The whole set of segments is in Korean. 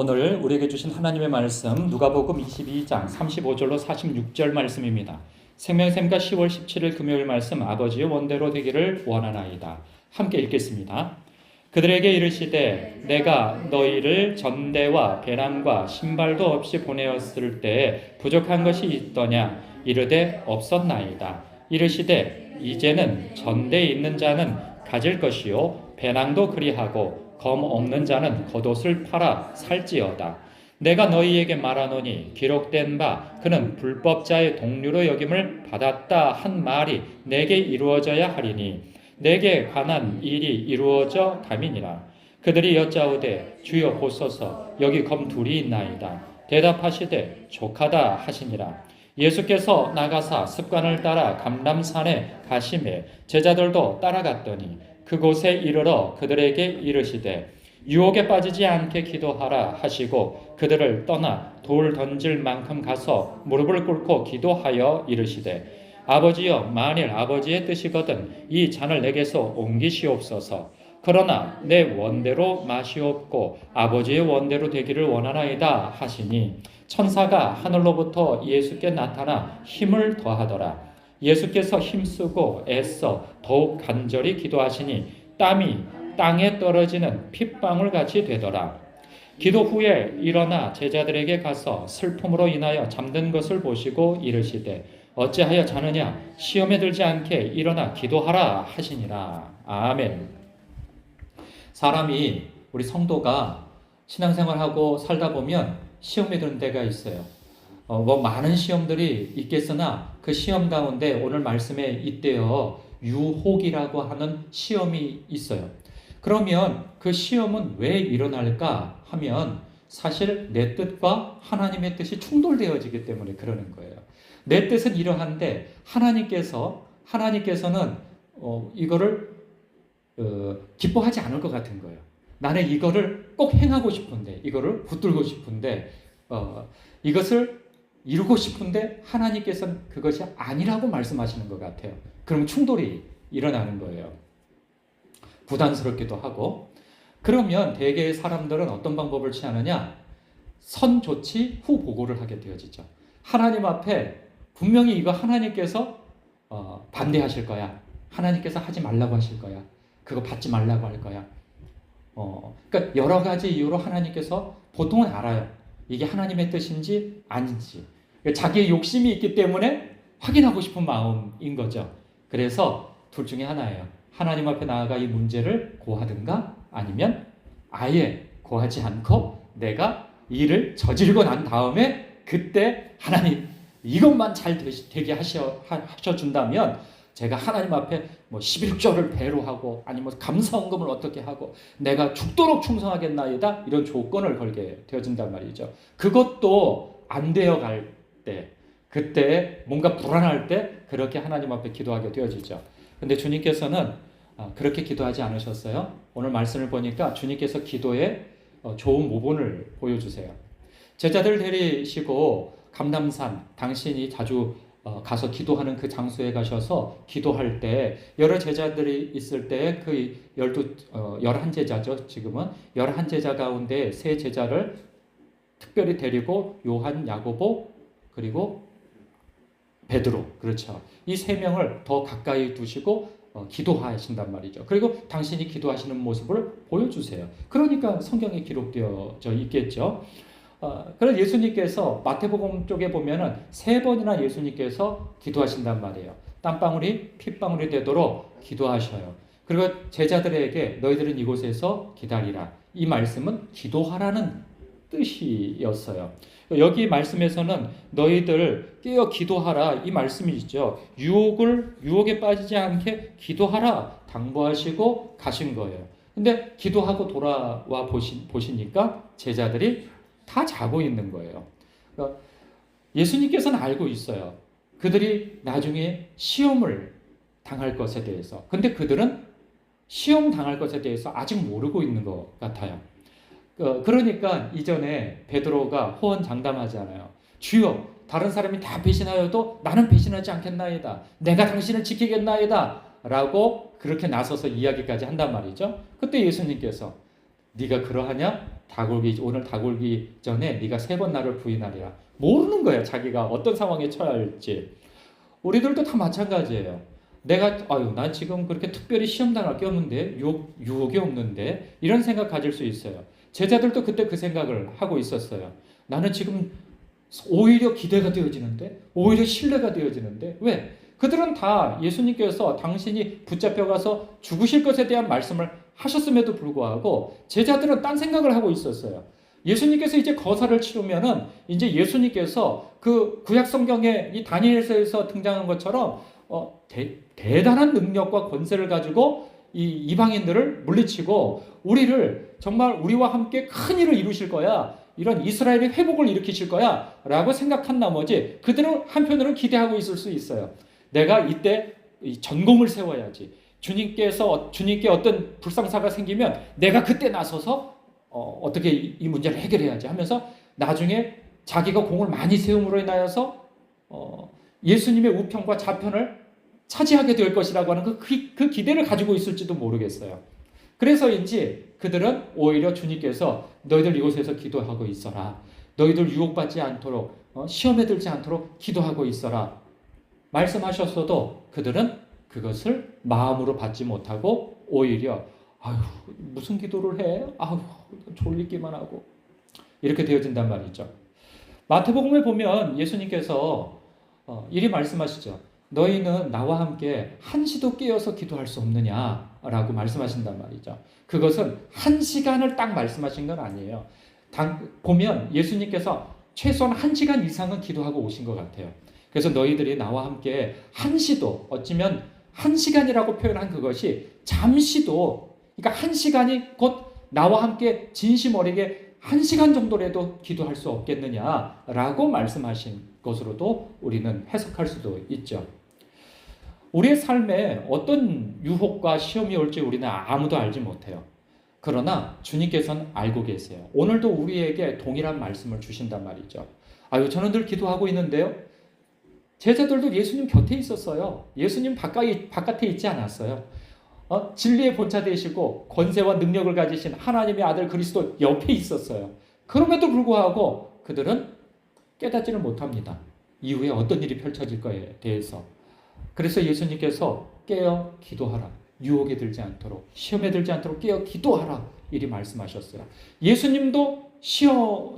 오늘 우리에게 주신 하나님의 말씀 누가복음 22장 35절로 46절 말씀입니다. 생명샘가 10월 17일 금요일 말씀 아버지의 원대로 되기를 원하나이다. 함께 읽겠습니다. 그들에게 이르시되 내가 너희를 전대와 배낭과 신발도 없이 보내었을 때에 부족한 것이 있더냐 이르되 없었나이다. 이르시되 이제는 전대에 있는 자는 가질 것이요 배낭도 그리하고 검 없는 자는 겉옷을 팔아 살지어다. 내가 너희에게 말하노니 기록된 바 그는 불법자의 동류로 여김을 받았다 한 말이 내게 이루어져야 하리니 내게 관한 일이 이루어져 감이니라. 그들이 여짜오되 주여 보소서 여기 검 둘이 있나이다. 대답하시되 족하다 하시니라. 예수께서 나가사 습관을 따라 감람산에 가시매 제자들도 따라갔더니 그곳에 이르러 그들에게 이르시되 유혹에 빠지지 않게 기도하라 하시고 그들을 떠나 돌 던질 만큼 가서 무릎을 꿇고 기도하여 이르시되 아버지여 만일 아버지의 뜻이거든 이 잔을 내게서 옮기시옵소서. 그러나 내 원대로 마시옵고 아버지의 원대로 되기를 원하나이다 하시니 천사가 하늘로부터 예수께 나타나 힘을 더하더라. 예수께서 힘쓰고 애써 더욱 간절히 기도하시니 땀이 땅에 떨어지는 핏방울 같이 되더라. 기도 후에 일어나 제자들에게 가서 슬픔으로 인하여 잠든 것을 보시고 이르시되 어찌하여 자느냐 시험에 들지 않게 일어나 기도하라 하시니라. 아멘. 사람이 우리 성도가 신앙생활하고 살다 보면 시험에 드는 때가 있어요. 많은 시험들이 있겠으나 그 시험 가운데 오늘 말씀에 있대요. 유혹이라고 하는 시험이 있어요. 그러면 그 시험은 왜 일어날까 하면 사실 내 뜻과 하나님의 뜻이 충돌되어지기 때문에 그러는 거예요. 내 뜻은 이러한데 하나님께서는 이거를 기뻐하지 않을 것 같은 거예요. 나는 이거를 꼭 행하고 싶은데 이거를 붙들고 싶은데 이것을 이루고 싶은데 하나님께서는 그것이 아니라고 말씀하시는 것 같아요. 그럼 충돌이 일어나는 거예요. 부담스럽기도 하고. 그러면 대개의 사람들은 어떤 방법을 취하느냐? 선 조치 후 보고를 하게 되어지죠. 하나님 앞에 분명히 이거 하나님께서 반대하실 거야. 하나님께서 하지 말라고 하실 거야. 그거 받지 말라고 할 거야. 그러니까 여러 가지 이유로 하나님께서 보통은 알아요. 이게 하나님의 뜻인지 아닌지. 자기의 욕심이 있기 때문에 확인하고 싶은 마음인 거죠. 그래서 둘 중에 하나예요. 하나님 앞에 나아가 이 문제를 고하든가 아니면 아예 고하지 않고 내가 일을 저지르고 난 다음에 그때 하나님 이것만 잘 되게 하셔준다면 제가 하나님 앞에 11조를 배로 하고 아니면 감사헌금을 어떻게 하고 내가 죽도록 충성하겠나이다 이런 조건을 걸게 되어진단 말이죠. 그것도 안 되어갈 때 그때 뭔가 불안할 때 그렇게 하나님 앞에 기도하게 되어지죠. 근데 주님께서는 그렇게 기도하지 않으셨어요. 오늘 말씀을 보니까 주님께서 기도에 좋은 모본을 보여주세요. 제자들 데리시고 감람산 당신이 자주 가서 기도하는 그 장소에 가셔서 기도할 때 여러 제자들이 있을 때 그 11제자죠. 지금은 11제자 가운데 3제자를 특별히 데리고 요한, 야고보 그리고 베드로 그렇죠. 이 3명을 더 가까이 두시고 기도하신단 말이죠. 그리고 당신이 기도하시는 모습을 보여주세요. 그러니까 성경에 기록되어져 있겠죠. 그래서 예수님께서 마태복음 쪽에 보면은 3번이나 예수님께서 기도하신단 말이에요. 땀방울이 핏방울이 되도록 기도하셔요. 그리고 제자들에게 너희들은 이곳에서 기다리라. 이 말씀은 기도하라는 뜻이었어요. 여기 말씀에서는 너희들 깨어 기도하라 이 말씀이죠. 유혹에 빠지지 않게 기도하라 당부하시고 가신 거예요. 근데 기도하고 돌아와 보시니까 제자들이 다 자고 있는 거예요. 예수님께서는 알고 있어요. 그들이 나중에 시험을 당할 것에 대해서. 근데 그들은 시험 당할 것에 대해서 아직 모르고 있는 것 같아요. 그러니까 이전에 베드로가 호언장담하잖아요. 주여 다른 사람이 다 배신하여도 나는 배신하지 않겠나이다. 내가 당신을 지키겠나이다. 라고 그렇게 나서서 이야기까지 한단 말이죠. 그때 예수님께서 네가 그러하냐? 오늘 닭 울기 전에 네가 3번 나를 부인하리라. 모르는 거예요. 자기가 어떤 상황에 처해야 할지. 우리들도 다 마찬가지예요. 난 지금 그렇게 특별히 시험 당할 게 없는데, 유혹이 없는데, 이런 생각 가질 수 있어요. 제자들도 그때 그 생각을 하고 있었어요. 나는 지금 오히려 기대가 되어지는데, 오히려 신뢰가 되어지는데, 왜? 그들은 다 예수님께서 당신이 붙잡혀가서 죽으실 것에 대한 말씀을 하셨음에도 불구하고 제자들은 딴 생각을 하고 있었어요. 예수님께서 이제 거사를 치르면은 이제 예수님께서 그 구약 성경에 이 다니엘서에서 등장한 것처럼 대단한 능력과 권세를 가지고 이 이방인들을 물리치고 우리와 함께 큰 일을 이루실 거야. 이런 이스라엘의 회복을 일으키실 거야. 라고 생각한 나머지 그들은 한편으로는 기대하고 있을 수 있어요. 내가 이때 전공을 세워야지. 주님께 어떤 불상사가 생기면 내가 그때 나서서 어떻게 이 문제를 해결해야지 하면서 나중에 자기가 공을 많이 세움으로 인하여서 예수님의 우편과 좌편을 차지하게 될 것이라고 하는 그 기대를 가지고 있을지도 모르겠어요. 그래서인지 그들은 오히려 주님께서 너희들 이곳에서 기도하고 있어라. 너희들 유혹받지 않도록 시험에 들지 않도록 기도하고 있어라. 말씀하셨어도 그들은 그것을 마음으로 받지 못하고 오히려 무슨 기도를 해? 졸리기만 하고 이렇게 되어진단 말이죠. 마태복음에 보면 예수님께서 이리 말씀하시죠. 너희는 나와 함께 한시도 깨어서 기도할 수 없느냐라고 말씀하신단 말이죠. 그것은 1시간을 딱 말씀하신 건 아니에요. 보면 예수님께서 최소한 1시간 이상은 기도하고 오신 것 같아요. 그래서 너희들이 나와 함께 한시도, 어찌면 1시간이라고 표현한 그것이 잠시도, 그러니까 1시간이 곧 나와 함께 진심 어리게 1시간 정도라도 기도할 수 없겠느냐라고 말씀하신 것으로도 우리는 해석할 수도 있죠. 우리의 삶에 어떤 유혹과 시험이 올지 우리는 아무도 알지 못해요. 그러나 주님께서는 알고 계세요. 오늘도 우리에게 동일한 말씀을 주신단 말이죠. 저는 늘 기도하고 있는데요. 제자들도 예수님 곁에 있었어요. 예수님 바깥에 있지 않았어요. 진리의 본차 되시고 권세와 능력을 가지신 하나님의 아들 그리스도 옆에 있었어요. 그럼에도 불구하고 그들은 깨닫지를 못합니다. 이후에 어떤 일이 펼쳐질 거에 대해서. 그래서 예수님께서 깨어 기도하라. 유혹에 들지 않도록, 시험에 들지 않도록 깨어 기도하라. 이리 말씀하셨어요. 예수님도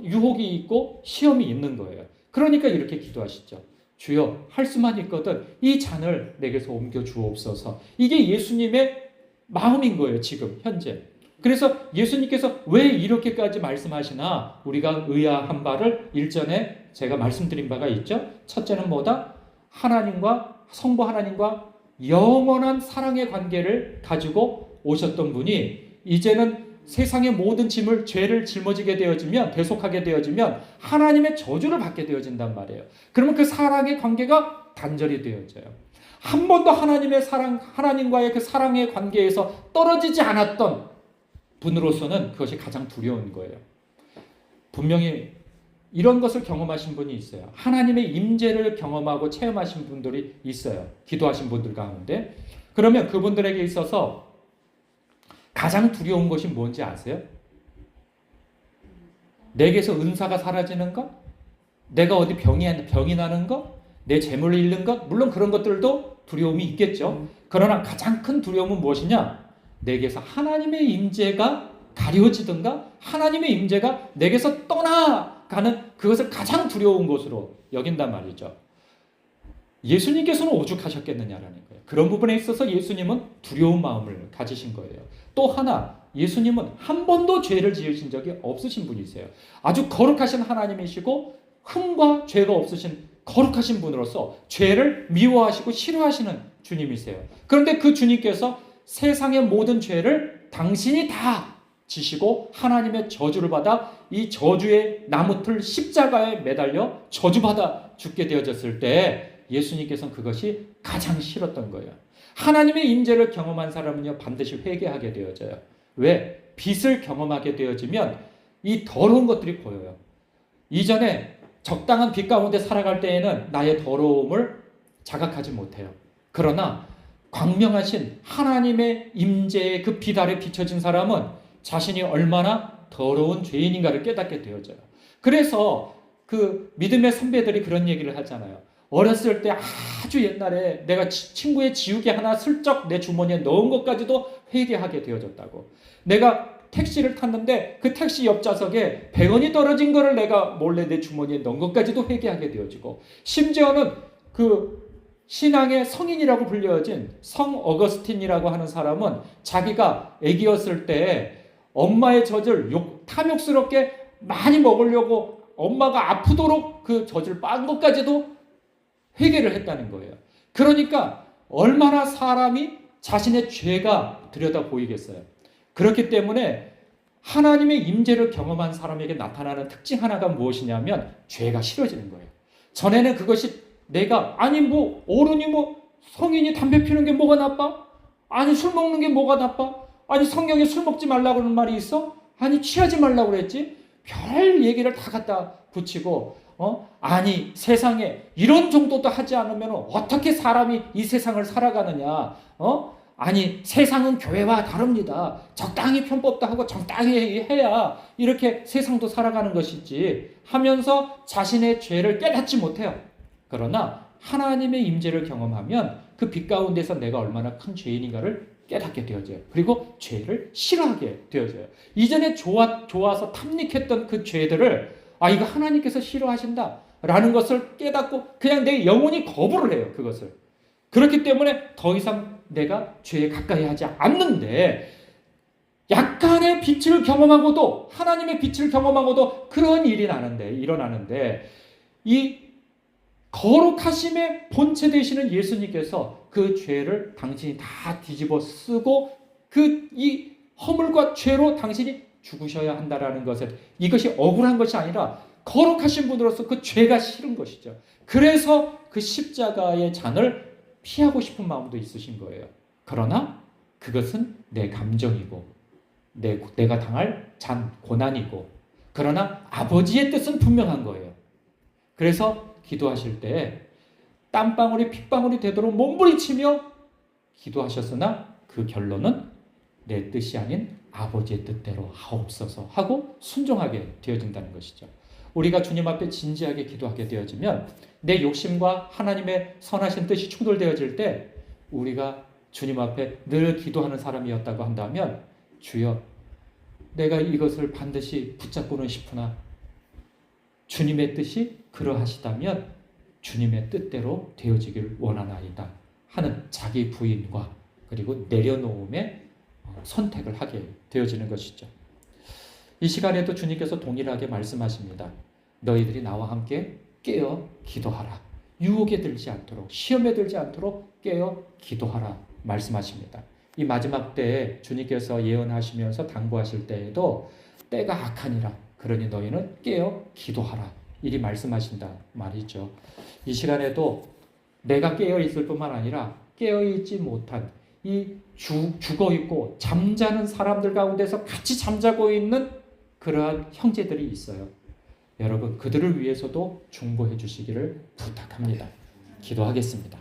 유혹이 있고 시험이 있는 거예요. 그러니까 이렇게 기도하시죠. 주여, 할 수만 있거든 이 잔을 내게서 옮겨 주옵소서. 이게 예수님의 마음인 거예요. 지금 현재. 그래서 예수님께서 왜 이렇게까지 말씀하시나 우리가 의아한 바를 일전에 제가 말씀드린 바가 있죠. 첫째는 뭐다? 성부 하나님과 영원한 사랑의 관계를 가지고 오셨던 분이 이제는 세상의 모든 죄를 짊어지게 되어지면, 대속하게 되어지면 하나님의 저주를 받게 되어진단 말이에요. 그러면 그 사랑의 관계가 단절이 되어져요. 한 번도 하나님과의 그 사랑의 관계에서 떨어지지 않았던 분으로서는 그것이 가장 두려운 거예요. 분명히 이런 것을 경험하신 분이 있어요. 하나님의 임재를 경험하고 체험하신 분들이 있어요. 기도하신 분들 가운데. 그러면 그분들에게 있어서 가장 두려운 것이 뭔지 아세요? 내게서 은사가 사라지는 것? 내가 어디 병이 나는 것? 내 재물을 잃는 것? 물론 그런 것들도 두려움이 있겠죠. 그러나 가장 큰 두려움은 무엇이냐? 내게서 하나님의 임재가 가려지든가 하나님의 임재가 내게서 떠나가는 그것을 가장 두려운 것으로 여긴단 말이죠. 예수님께서는 오죽하셨겠느냐라는 거예요. 그런 부분에 있어서 예수님은 두려운 마음을 가지신 거예요. 또 하나, 예수님은 한 번도 죄를 지으신 적이 없으신 분이세요. 아주 거룩하신 하나님이시고 흠과 죄가 없으신 거룩하신 분으로서 죄를 미워하시고 싫어하시는 주님이세요. 그런데 그 주님께서 세상의 모든 죄를 당신이 다 지시고 하나님의 저주를 받아 이 저주의 나무틀 십자가에 매달려 저주받아 죽게 되어졌을 때 예수님께서는 그것이 가장 싫었던 거예요. 하나님의 임재를 경험한 사람은요 반드시 회개하게 되어져요. 왜? 빛을 경험하게 되어지면 이 더러운 것들이 보여요. 이전에 적당한 빛 가운데 살아갈 때에는 나의 더러움을 자각하지 못해요. 그러나 광명하신 하나님의 임재의 그 빛 아래 비춰진 사람은 자신이 얼마나 더러운 죄인인가를 깨닫게 되어져요. 그래서 그 믿음의 선배들이 그런 얘기를 하잖아요. 어렸을 때 아주 옛날에 내가 친구의 지우개 하나 슬쩍 내 주머니에 넣은 것까지도 회개하게 되어졌다고. 내가 택시를 탔는데 그 택시 옆좌석에 100원이 떨어진 거를 내가 몰래 내 주머니에 넣은 것까지도 회개하게 되어지고, 심지어는 그 신앙의 성인이라고 불려진 성 어거스틴이라고 하는 사람은 자기가 아기였을 때 엄마의 젖을 탐욕스럽게 많이 먹으려고 엄마가 아프도록 그 젖을 빤 것까지도 회개를 했다는 거예요. 그러니까 얼마나 사람이 자신의 죄가 들여다 보이겠어요. 그렇기 때문에 하나님의 임재를 경험한 사람에게 나타나는 특징 하나가 무엇이냐면 죄가 싫어지는 거예요. 전에는 그것이 내가 어른이 성인이 담배 피우는 게 뭐가 나빠? 아니 술 먹는 게 뭐가 나빠? 아니 성경에 술 먹지 말라고 하는 말이 있어? 아니 취하지 말라고 그랬지? 별 얘기를 다 갖다 붙이고 아니 세상에 이런 정도도 하지 않으면 어떻게 사람이 이 세상을 살아가느냐? 아니 세상은 교회와 다릅니다. 적당히 편법도 하고 적당히 해야 이렇게 세상도 살아가는 것이지 하면서 자신의 죄를 깨닫지 못해요. 그러나 하나님의 임재를 경험하면 그 빛 가운데서 내가 얼마나 큰 죄인인가를 깨닫게 되어져요. 그리고 죄를 싫어하게 되어져요. 이전에 좋아서 탐닉했던 그 죄들을 이거 하나님께서 싫어하신다 라는 것을 깨닫고 그냥 내 영혼이 거부를 해요. 그것을. 그렇기 때문에 더 이상 내가 죄에 가까이 하지 않는데, 약간의 빛을 경험하고도 하나님의 빛을 경험하고도 그런 일이 일어나는데 이 거룩하심의 본체 되시는 예수님께서 그 죄를 당신이 다 뒤집어 쓰고 이 허물과 죄로 당신이 죽으셔야 한다라는 것에, 이것이 억울한 것이 아니라 거룩하신 분으로서 그 죄가 싫은 것이죠. 그래서 그 십자가의 잔을 피하고 싶은 마음도 있으신 거예요. 그러나 그것은 내 감정이고 내가 당할 고난이고, 그러나 아버지의 뜻은 분명한 거예요. 그래서 기도하실 때 땀방울이 핏방울이 되도록 몸부림치며 기도하셨으나 그 결론은 내 뜻이 아닌 아버지의 뜻대로 하옵소서 하고 순종하게 되어진다는 것이죠. 우리가 주님 앞에 진지하게 기도하게 되어지면 내 욕심과 하나님의 선하신 뜻이 충돌되어질 때 우리가 주님 앞에 늘 기도하는 사람이었다고 한다면, 주여 내가 이것을 반드시 붙잡고는 싶으나 주님의 뜻이 그러하시다면 주님의 뜻대로 되어지길 원하나이다 하는 자기 부인과 그리고 내려놓음의 선택을 하게 되어지는 것이죠. 이 시간에도 주님께서 동일하게 말씀하십니다. 너희들이 나와 함께 깨어 기도하라. 유혹에 들지 않도록, 시험에 들지 않도록 깨어 기도하라 말씀하십니다. 이 마지막 때에 주님께서 예언하시면서 당부하실 때에도 때가 악하니라. 그러니 너희는 깨어 기도하라. 이리 말씀하신다 말이죠. 이 시간에도 내가 깨어 있을 뿐만 아니라 깨어 있지 못한 이 죽어 있고 잠자는 사람들 가운데서 같이 잠자고 있는 그러한 형제들이 있어요. 여러분 그들을 위해서도 중보해 주시기를 부탁합니다. 기도하겠습니다.